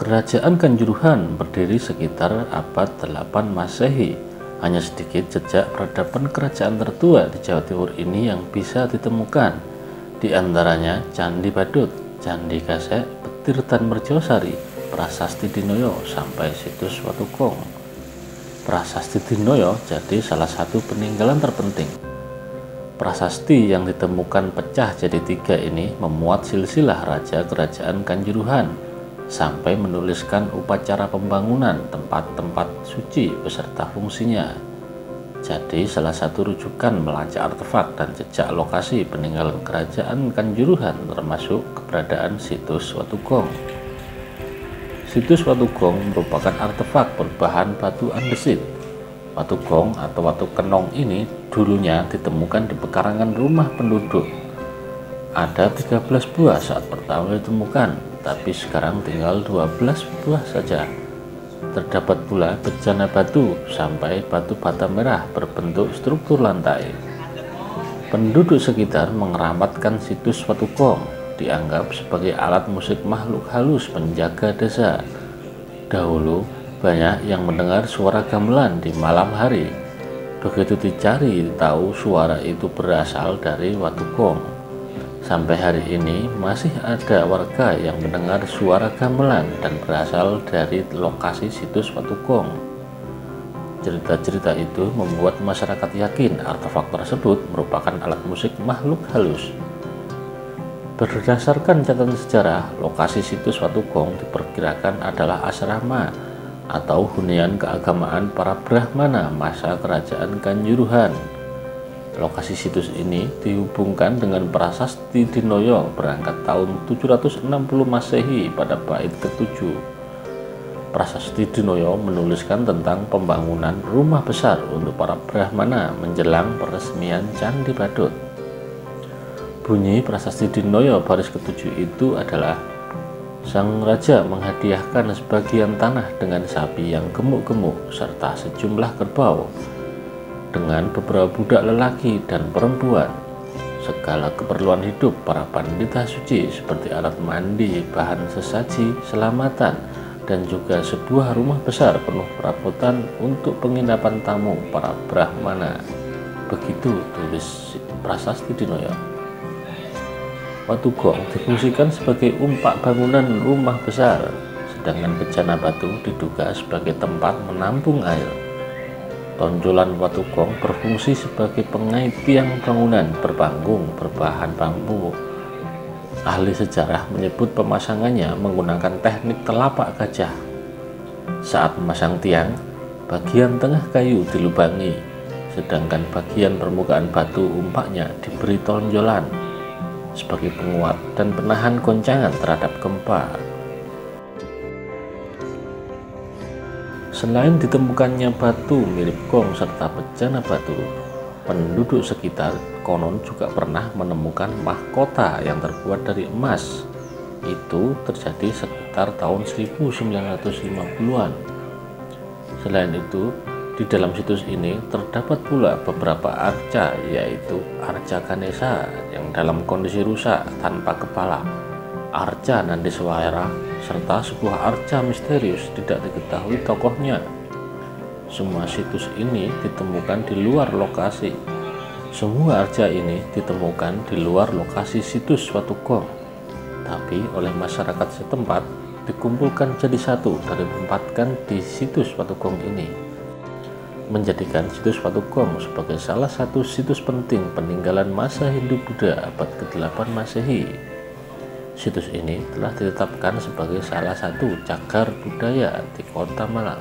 Kerajaan Kanjuruhan berdiri sekitar abad 8 Masehi. Hanya sedikit jejak peradaban kerajaan tertua di Jawa Timur ini yang bisa ditemukan. Di antaranya Candi Badut, Candi Gasek, Petir dan Merjosari, Prasasti Dinoyo, sampai situs Watugong. Prasasti Dinoyo jadi salah satu peninggalan terpenting. Prasasti yang ditemukan pecah jadi 3 ini memuat silsilah raja kerajaan Kanjuruhan sampai menuliskan upacara pembangunan tempat-tempat suci beserta fungsinya. Jadi salah satu rujukan melacak artefak dan jejak lokasi peninggalan kerajaan Kanjuruhan termasuk keberadaan situs Watugong. Situs Watugong merupakan artefak berbahan batu andesit. Watugong atau Watu Kenong ini dulunya ditemukan di pekarangan rumah penduduk. Ada 13 buah saat pertama ditemukan, tapi sekarang tinggal 12 buah saja. Terdapat pula bejana batu sampai batu bata merah berbentuk struktur lantai. Penduduk sekitar mengeramatkan situs Watugong, dianggap sebagai alat musik makhluk halus penjaga desa. Dahulu banyak yang mendengar suara gamelan di malam hari. Begitu dicari tahu suara itu berasal dari Watugong. Sampai hari ini masih ada warga yang mendengar suara gamelan dan berasal dari lokasi situs Watugong. Cerita-cerita itu membuat masyarakat yakin artefak tersebut merupakan alat musik makhluk halus. Berdasarkan catatan sejarah, lokasi situs Watugong diperkirakan adalah asrama atau hunian keagamaan para Brahmana masa kerajaan Kanjuruhan. Lokasi situs ini dihubungkan dengan Prasasti Dinoyo berangkat tahun 760 Masehi pada bait ke-7. Prasasti Dinoyo menuliskan tentang pembangunan rumah besar untuk para Brahmana menjelang peresmian Candi Badut. Bunyi Prasasti Dinoyo baris ke-7 itu adalah sang raja menghadiahkan sebagian tanah dengan sapi yang gemuk-gemuk serta sejumlah kerbau, dengan beberapa budak lelaki dan perempuan. Segala keperluan hidup para pandita suci seperti alat mandi, bahan sesaji, selamatan, dan juga sebuah rumah besar penuh perabotan untuk penginapan tamu para Brahmana. Begitu tulis Prasasti Dinoyo. Watugong difungsikan sebagai umpak bangunan rumah besar, sedangkan bejana batu diduga sebagai tempat menampung air. Tonjolan Watugong berfungsi sebagai pengait tiang bangunan berpanggung berbahan bambu. Ahli sejarah menyebut pemasangannya menggunakan teknik telapak gajah. Saat memasang tiang, bagian tengah kayu dilubangi, sedangkan bagian permukaan batu umpaknya diberi tonjolan sebagai penguat dan penahan goncangan terhadap gempa. Selain ditemukannya batu mirip gong serta bejana batu, penduduk sekitar konon juga pernah menemukan mahkota yang terbuat dari emas. Itu terjadi sekitar tahun 1950-an. Selain itu, di dalam situs ini terdapat pula beberapa arca, yaitu arca Ganesha yang dalam kondisi rusak tanpa kepala, arca Nandiswara, serta sebuah arca misterius tidak diketahui tokohnya. Semua situs ini ditemukan di luar lokasi. Semua arca ini ditemukan di luar lokasi situs Watugong, tapi oleh masyarakat setempat dikumpulkan jadi satu dan ditempatkan di situs Watugong ini, menjadikan situs Watugong sebagai salah satu situs penting peninggalan masa Hindu-Buddha abad ke-8 Masehi. Situs ini telah ditetapkan sebagai salah satu cagar budaya di Kota Malang.